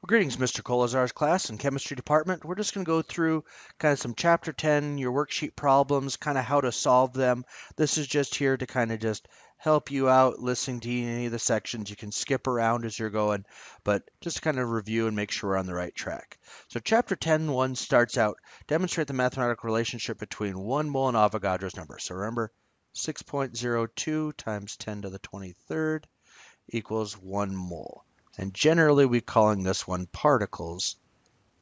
Well, greetings, Mr. Colazar's class in chemistry department. We're just going to go through kind of some chapter 10, your worksheet problems, kind of how to solve them. This is just here to kind of just help you out listening to any of the sections. You can skip around as you're going, but just to kind of review and make sure we're on the right track. So chapter 10:1 starts out, demonstrate the mathematical relationship between 1 mole and Avogadro's number. So remember, 6.02 times 10 to the 23rd equals 1 mole. And generally we're calling this one particles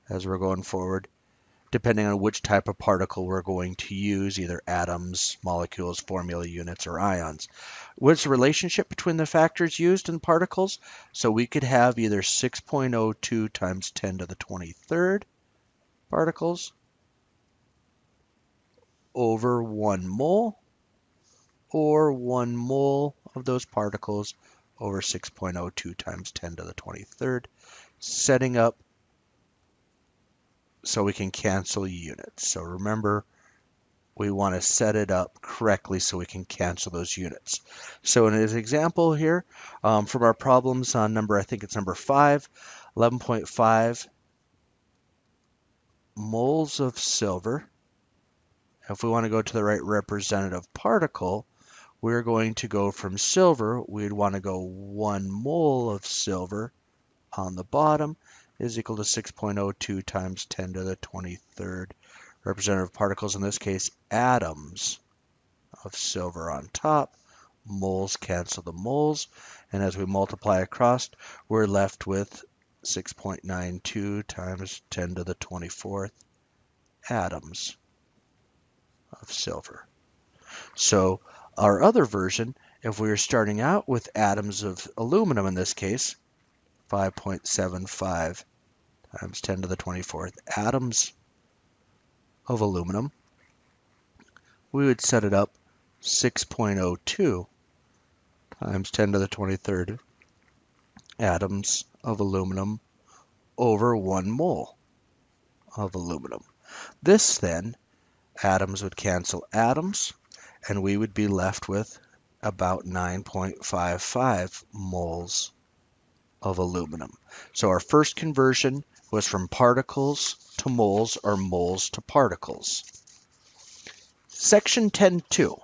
as we're going forward, depending on which type of particle we're going to use, either atoms, molecules, formula units, or ions. What's the relationship between the factors used in particles? So we could have either 6.02 times 10 to the 23rd particles over 1 mole, or 1 mole of those particles over 6.02 times 10 to the 23rd, setting up so we can cancel units. So remember, we want to set it up correctly so we can cancel those units. So in this example here, from our problems on number, I think it's number 5, 11.5 moles of silver. If we want to go to the right representative particle, we're going to go from silver, we'd want to go 1 mole of silver on the bottom is equal to 6.02 times 10 to the 23rd representative particles, in this case atoms of silver on top. Moles cancel the moles, and as we multiply across, we're left with 6.92 times 10 to the 24th atoms of silver. So our other version, if we were starting out with atoms of aluminum in this case, 5.75 times 10 to the 24th atoms of aluminum, we would set it up 6.02 times 10 to the 23rd atoms of aluminum over 1 mole of aluminum. This then, atoms would cancel atoms, and we would be left with about 9.55 moles of aluminum. So our first conversion was from particles to moles, or moles to particles. Section 10.2.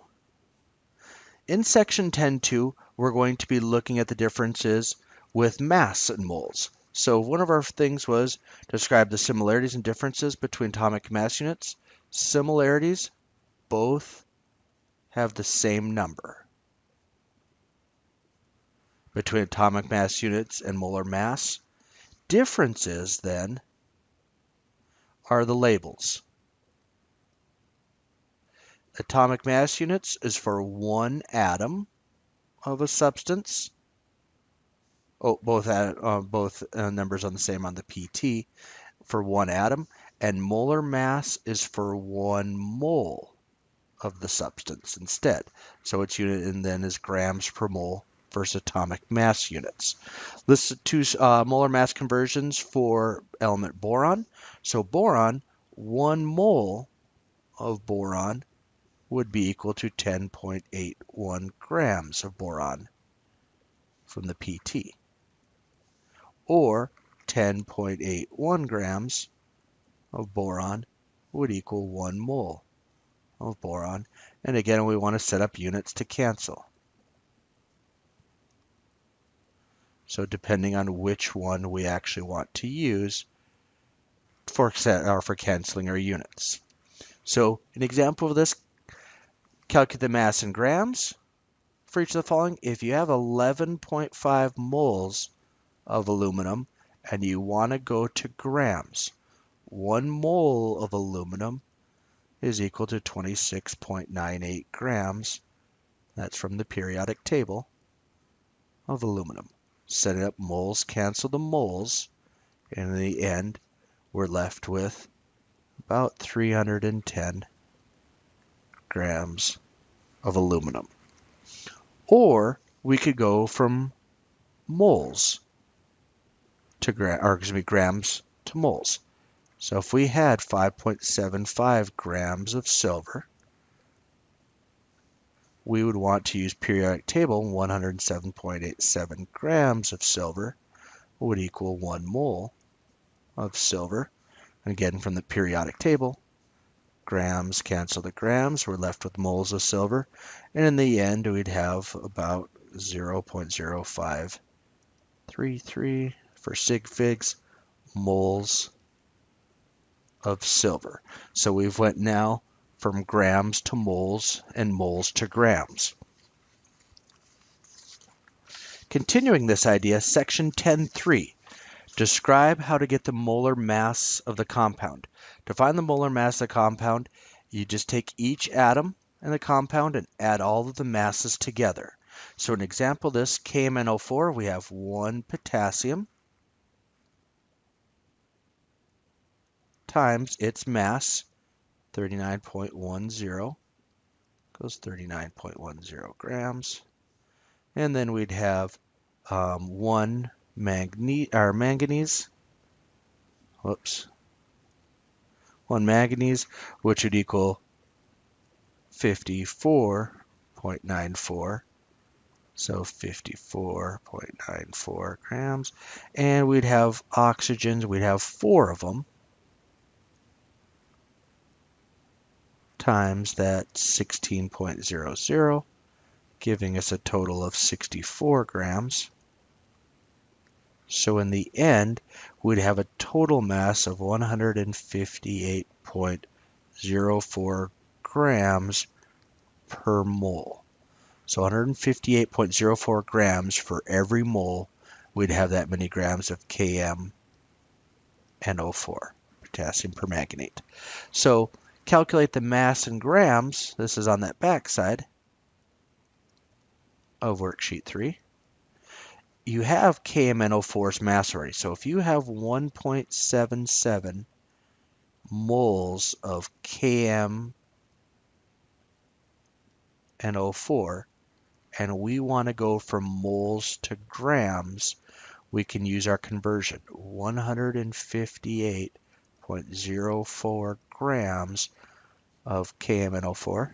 In section 10.2, we're going to be looking at the differences with mass and moles. So one of our things was describe the similarities and differences between atomic mass units. Similarities, both have the same number. Between atomic mass units and molar mass. Differences, then, are the labels. Atomic mass units is for 1 atom of a substance. Both numbers on the same on the PT for 1 atom, and molar mass is for 1 mole of the substance instead. So its unit and then is grams per mole versus atomic mass units. Listed 2 molar mass conversions for element boron. So boron, 1 mole of boron would be equal to 10.81 grams of boron from the PT, or 10.81 grams of boron would equal 1 mole of boron. And again, we want to set up units to cancel. So depending on which one we actually want to use for canceling our units. So an example of this, calculate the mass in grams for each of the following. If you have 11.5 moles of aluminum and you want to go to grams, 1 mole of aluminum is equal to 26.98 grams. That's from the periodic table of aluminum. Setting up moles cancel the moles, and in the end we're left with about 310 grams of aluminum. Or we could go from moles to grams to moles. So if we had 5.75 grams of silver, we would want to use periodic table. 107.87 grams of silver would equal 1 mole of silver. Again, from the periodic table, grams cancel the grams. We're left with moles of silver. And in the end, we'd have about 0.0533 for sig figs moles of silver. So we've went now from grams to moles and moles to grams. Continuing this idea, section 10.3. Describe how to get the molar mass of the compound. To find the molar mass of the compound, you just take each atom in the compound and add all of the masses together. So an example of this, KMnO4, we have 1 potassium times its mass, 39.10, goes 39.10 grams. And then we'd have 1 manganese, 1 manganese, which would equal 54.94, so 54.94 grams. And we'd have oxygens, we'd have 4 of them, times that 16.00, giving us a total of 64 grams. So in the end, we'd have a total mass of 158.04 grams per mole. So 158.04 grams for every mole, we'd have that many grams of KMnO4, potassium permanganate. So calculate the mass in grams. This is on that back side of worksheet 3. You have KMnO4's mass already. So if you have 1.77 moles of KMnO4, and we want to go from moles to grams, we can use our conversion. 158.04 grams of KMnO4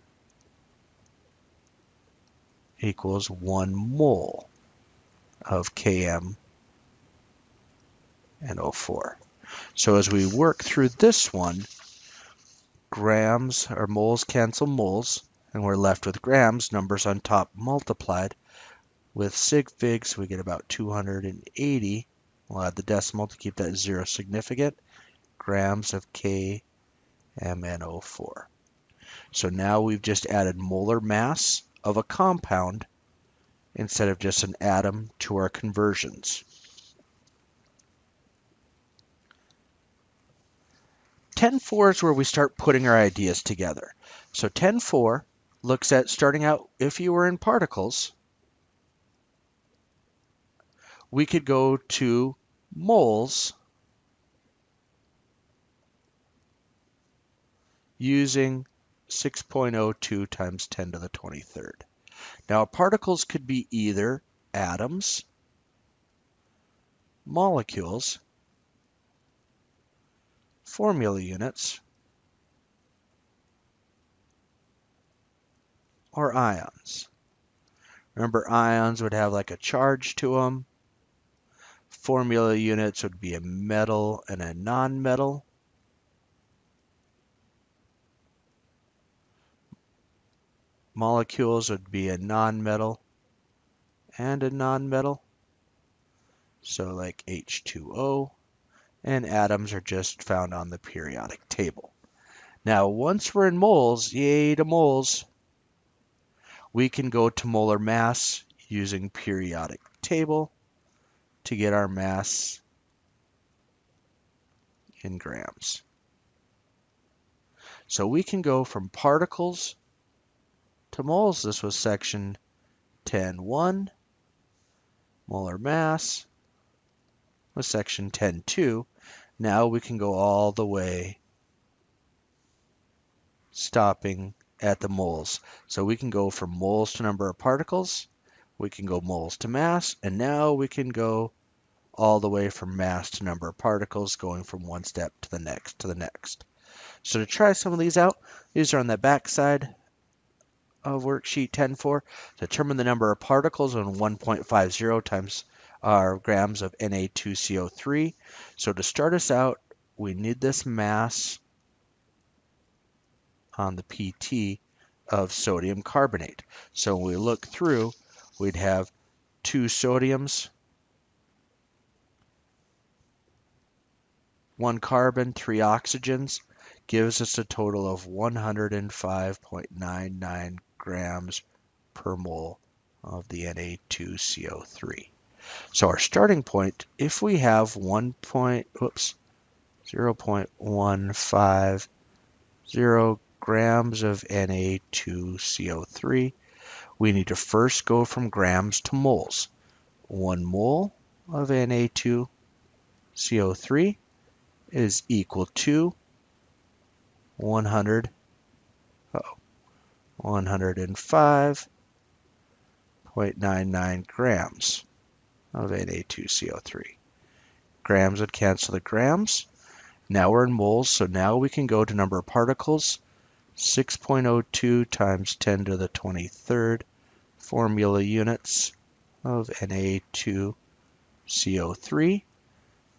equals 1 mole of KMnO4. So as we work through this one, grams or moles cancel moles, and we're left with grams, numbers on top multiplied. With sig figs, we get about 280. We'll add the decimal to keep that 0 significant, grams of KMnO4. So now we've just added molar mass of a compound instead of just an atom to our conversions. 10.4 is where we start putting our ideas together. So 10.4 looks at starting out, if you were in particles, we could go to moles using 6.02 times 10 to the 23rd. Now, particles could be either atoms, molecules, formula units, or ions. Remember, ions would have like a charge to them. Formula units would be a metal and a non-metal. Molecules would be a non-metal and a non-metal. So like H2O. And atoms are just found on the periodic table. Now, once we're in moles, yay to moles, we can go to molar mass using periodic table to get our mass in grams. So we can go from particles to moles. This was section 10.1. Molar mass was section 10.2. Now we can go all the way, stopping at the moles. So we can go from moles to number of particles, we can go moles to mass, and now we can go all the way from mass to number of particles, going from one step to the next to the next. So to try some of these out, these are on the back side of worksheet 10.4. Determine the number of particles on 1.50 times are grams of Na2CO3. So to start us out, we need this mass on the PT of sodium carbonate. So when we look through, we'd have 2 sodiums, 1 carbon, 3 oxygens, gives us a total of 105.99 grams per mole of the Na2CO3. So our starting point, if we have 0.150 grams of Na2CO3, we need to first go from grams to moles. 1 mole of Na2CO3 is equal to 105.99 grams of Na2CO3. Grams would cancel the grams. Now we're in moles, so now we can go to number of particles. 6.02 times 10 to the 23rd formula units of Na2CO3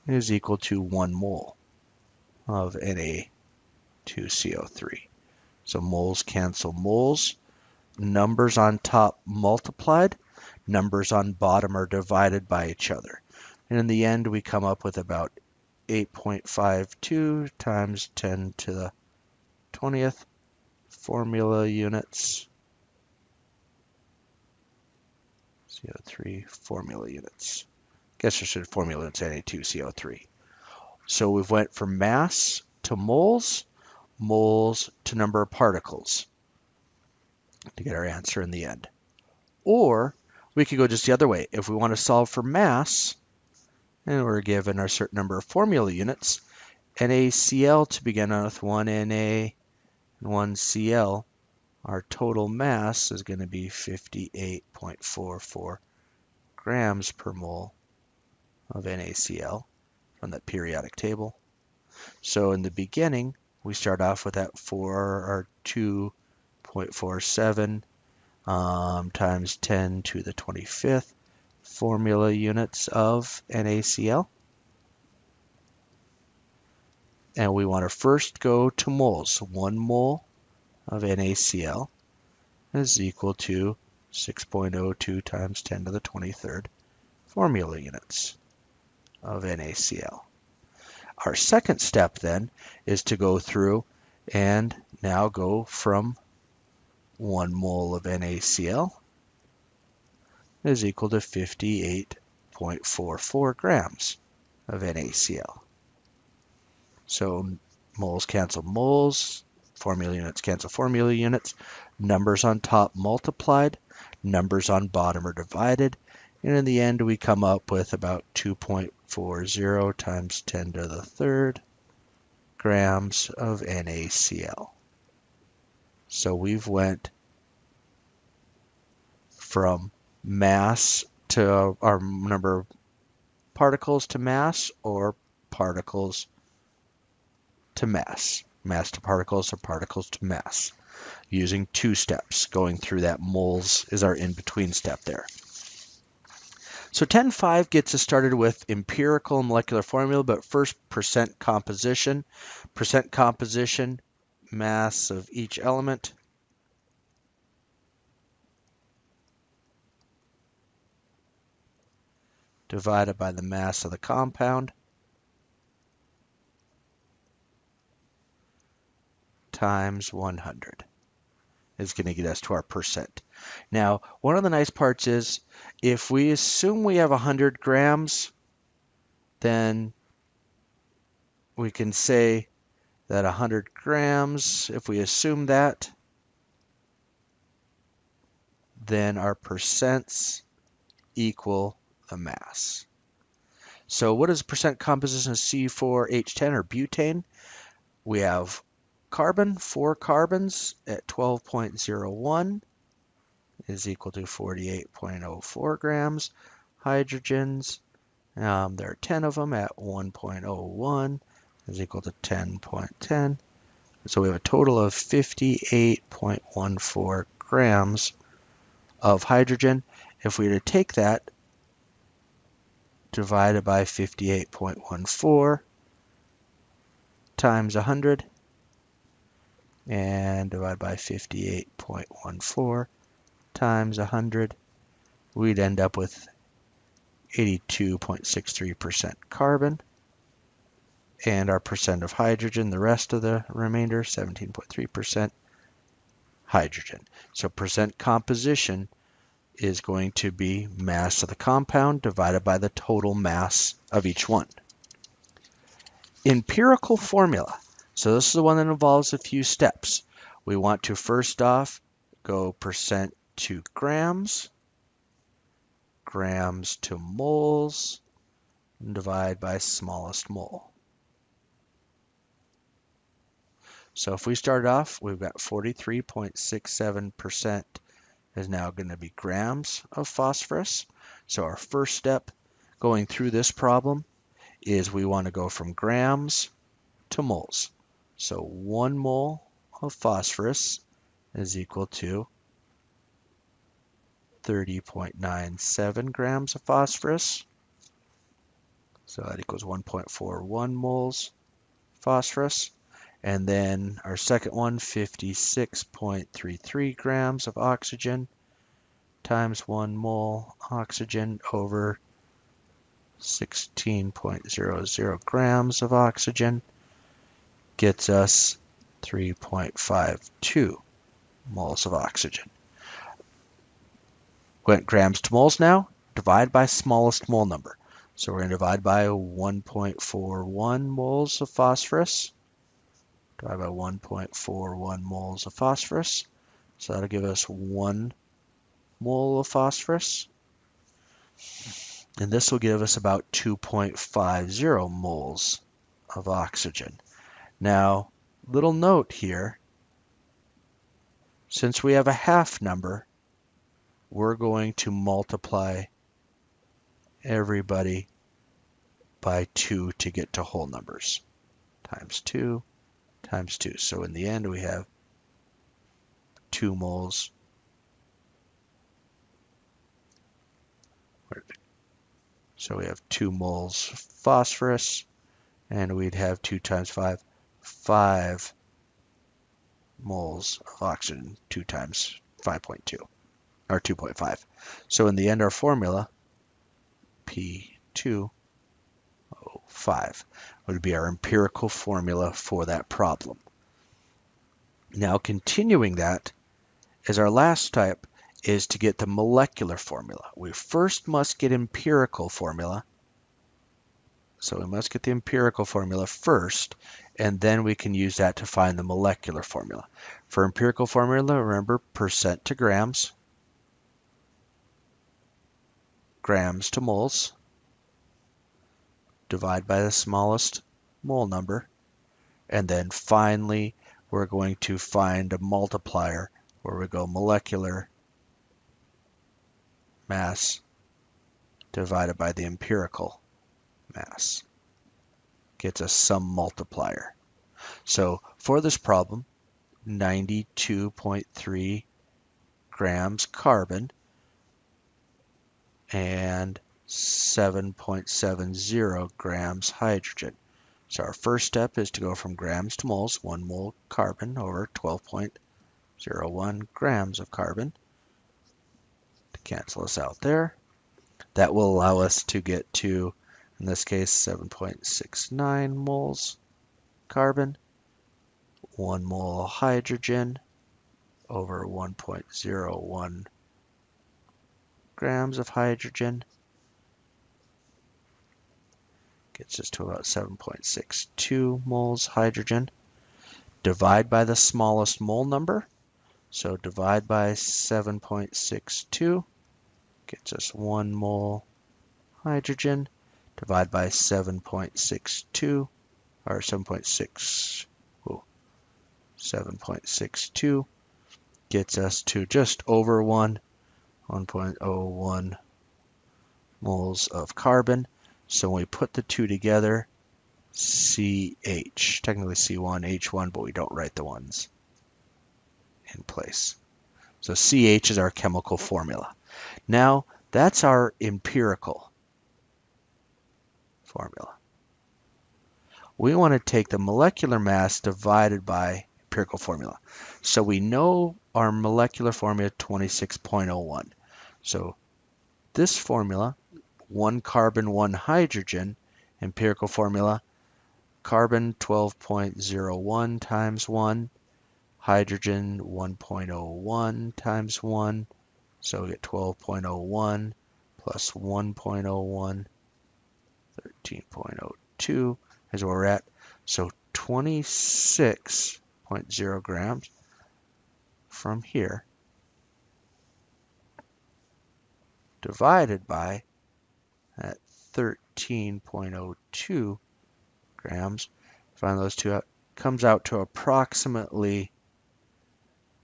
is equal to 1 mole of Na2CO3. So moles cancel moles. Numbers on top multiplied. Numbers on bottom are divided by each other. And in the end, we come up with about 8.52 times 10 to the 20th formula units. CO3 formula units. Guess I should formula units Na2CO3. So we've went from mass to moles, moles to number of particles to get our answer in the end. Or we could go just the other way. If we want to solve for mass, and we're given our certain number of formula units, NaCl to begin with 1 Na and 1 Cl, our total mass is going to be 58.44 grams per mole of NaCl from that periodic table. So in the beginning, we start off with that 2.47 times 10 to the 25th formula units of NaCl. And we want to first go to moles. 1 mole of NaCl is equal to 6.02 times 10 to the 23rd formula units of NaCl. Our second step then is to go through and now go from 1 mole of NaCl is equal to 58.44 grams of NaCl. So moles cancel moles, formula units cancel formula units, numbers on top multiplied, numbers on bottom are divided, and in the end we come up with about 2.40 times 10 to the third grams of NaCl. So we've went from mass to our number of particles to mass, or particles to mass. Mass to particles or particles to mass. Using 2 steps. Going through that moles is our in-between step there. So 10.5 gets us started with empirical molecular formula, but first percent composition. Percent composition, mass of each element. Divided by the mass of the compound. Times 100 is going to get us to our percent. Now, one of the nice parts is if we assume we have 100 grams, then we can say that 100 grams, if we assume that, then our percents equal the mass. So what is percent composition of C4H10 or butane? We have carbon, 4 carbons at 12.01 is equal to 48.04 grams. Hydrogens, there are 10 of them at 1.01 is equal to 10.10. So we have a total of 58.14 grams of hydrogen. If we were to take that divided by 58.14 times 100, and divided by 58.14 times 100, we'd end up with 82.63% carbon, and our percent of hydrogen, the rest of the remainder, 17.3% hydrogen. So percent composition is going to be mass of the compound divided by the total mass of each one. Empirical formula. So this is the one that involves a few steps. We want to first off go percent to grams, grams to moles, and divide by smallest mole. So if we start off, we've got 43.67% is now going to be grams of phosphorus. So our first step going through this problem is we want to go from grams to moles. So 1 mole of phosphorus is equal to 30.97 grams of phosphorus. So that equals 1.41 moles phosphorus. And then our second one, 56.33 grams of oxygen times 1 mole oxygen over 16.00 grams of oxygen gets us 3.52 moles of oxygen. Went grams to moles now, divide by smallest mole number. So we're going to divide by 1.41 moles of phosphorus. Divide by 1.41 moles of phosphorus. So that'll give us 1 mole of phosphorus. And this will give us about 2.50 moles of oxygen. Now, little note here, since we have a half number, we're going to multiply everybody by 2 to get to whole numbers. Times 2 times 2. So in the end, we have 2 moles. So we have 2 moles phosphorus, and we'd have 2 times 5, 5 moles of oxygen, 2 times 5.2, or 2.5. So in the end, our formula, P2O5, would be our empirical formula for that problem. Now, continuing that, as our last type, is to get the molecular formula. We first must get empirical formula. So we must get the empirical formula first, and then we can use that to find the molecular formula. For empirical formula, remember percent to grams, grams to moles, divide by the smallest mole number, and then finally we're going to find a multiplier where we go molecular mass divided by the empirical mass. Gets us some multiplier. So for this problem, 92.3 grams carbon and 7.70 grams hydrogen. So our first step is to go from grams to moles, 1 mole carbon over 12.01 grams of carbon. To cancel us out there. That will allow us to get to, in this case, 7.69 moles carbon, 1 mole hydrogen over 1.01 grams of hydrogen. Gets us to about 7.62 moles hydrogen. Divide by the smallest mole number. So divide by 7.62 gets us 1 mole hydrogen. Divide by 7.62, or 7.62 gets us to just over 1.01 moles of carbon. So when we put the two together, CH, technically C1, H1, but we don't write the ones in place. So CH is our chemical formula. Now, that's our empirical. formula. We want to take the molecular mass divided by empirical formula. So we know our molecular formula 26.01. So this formula, 1 carbon, 1 hydrogen, empirical formula, carbon 12.01 times 1, hydrogen 1.01 times 1, so we get 12.01 plus 1.01, 13.02 is where we're at. So 26.0 grams from here divided by that 13.02 grams. Find those two out. Comes out to approximately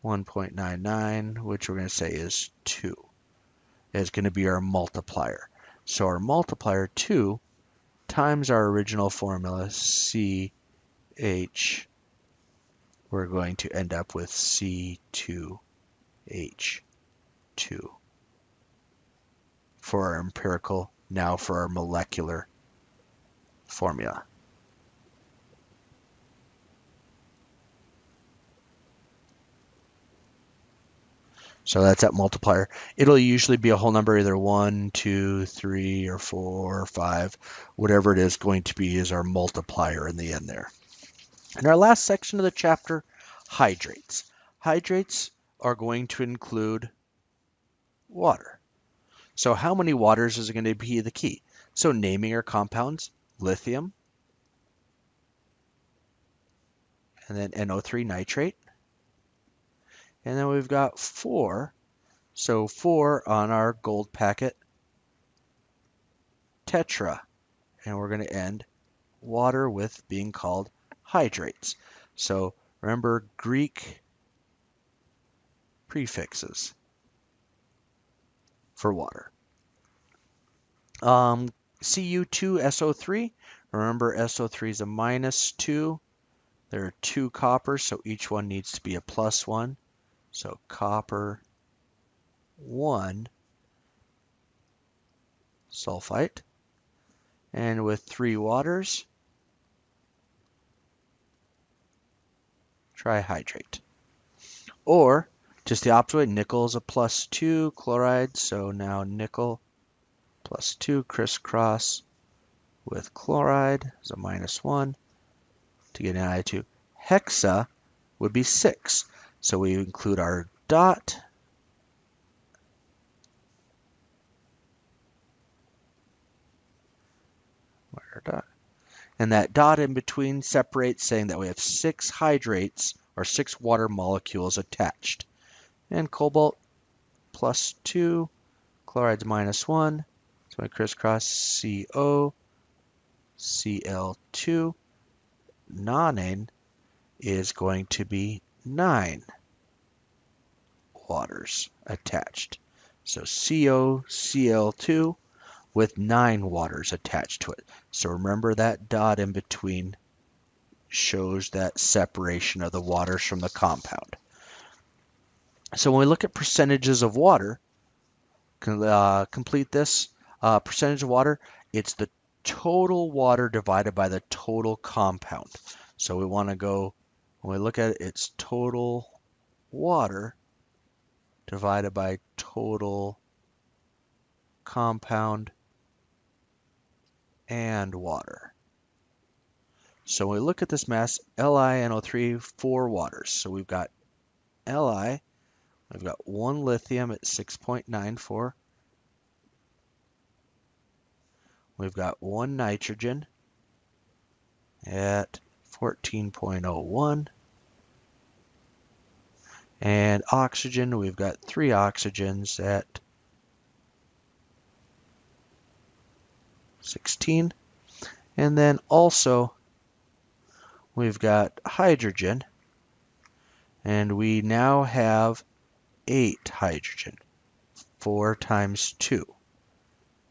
1.99, which we're going to say is 2. Is going to be our multiplier. So our multiplier 2 times our original formula CH, we're going to end up with C2H2 for our empirical, now for our molecular formula. So that's that multiplier. It'll usually be a whole number, either 1, 2, 3, or 4, or 5. Whatever it is going to be is our multiplier in the end there. In our last section of the chapter, hydrates. Hydrates are going to include water. So how many waters is going to be the key? So naming our compounds, lithium, and then NO3 nitrate. And then we've got 4. So 4 on our gold packet, tetra. And we're going to end water with being called hydrates. So remember Greek prefixes for water. Cu2SO3. Remember SO3 is a -2. There are 2 coppers, so each one needs to be a +1. So copper 1 sulfite. And with 3 waters, trihydrate. Or just the opposite way, nickel is a +2 chloride, so now nickel +2 crisscross with chloride is a -1 to get an I2. Hexa would be 6, so we include our dot and that dot in between separates, saying that we have 6 hydrates or 6 water molecules attached. And cobalt +2, chloride's -1, so I crisscross CO, Cl2. Nonane is going to be 9 waters attached. So CoCl2 with 9 waters attached to it. So remember that dot in between shows that separation of the waters from the compound. So when we look at percentages of water, complete this percentage of water, it's the total water divided by the total compound. So we want to go, when we look at it, it's total water divided by total compound and water. So when we look at this mass, LiNO3, 4 waters. So we've got Li, we've got 1 lithium at 6.94. We've got 1 nitrogen at 14.01. And oxygen, we've got 3 oxygens at 16. And then also we've got hydrogen, and we now have 8 hydrogen, 4 times 2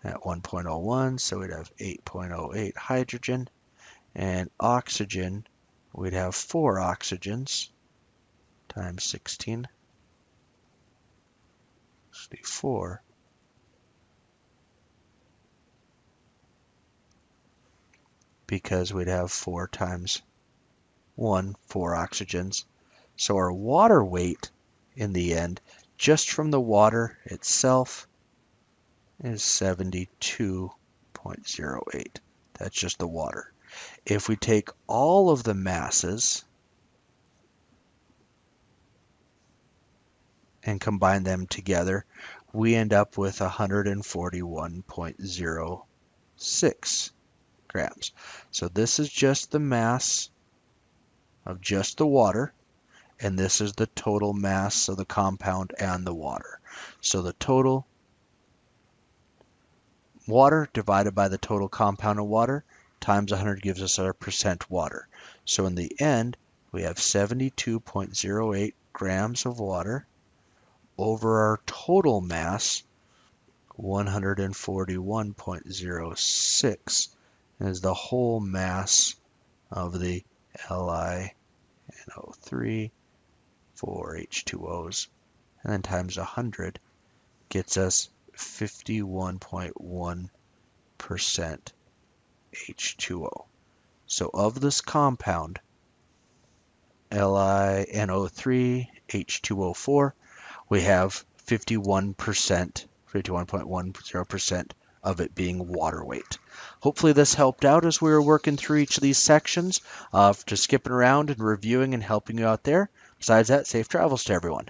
at 1.01, so we'd have 8.08 hydrogen. And oxygen, we'd have 4 oxygens times 16, 64. because we'd have 4 times 1, 4 oxygens. So our water weight in the end, just from the water itself, is 72.08. That's just the water. If we take all of the masses and combine them together, we end up with 141.06 grams. So this is just the mass of just the water, and this is the total mass of the compound and the water. So the total water divided by the total compound of water times 100 gives us our percent water. So in the end, we have 72.08 grams of water over our total mass, 141.06, is the whole mass of the LiNO3, 4 H2Os, and then times 100 gets us 51.1% H2O. So of this compound, LiNO3, H2O4, we have 51.10% of it being water weight. Hopefully this helped out as we were working through each of these sections, just skipping around and reviewing and helping you out there. Besides that, safe travels to everyone.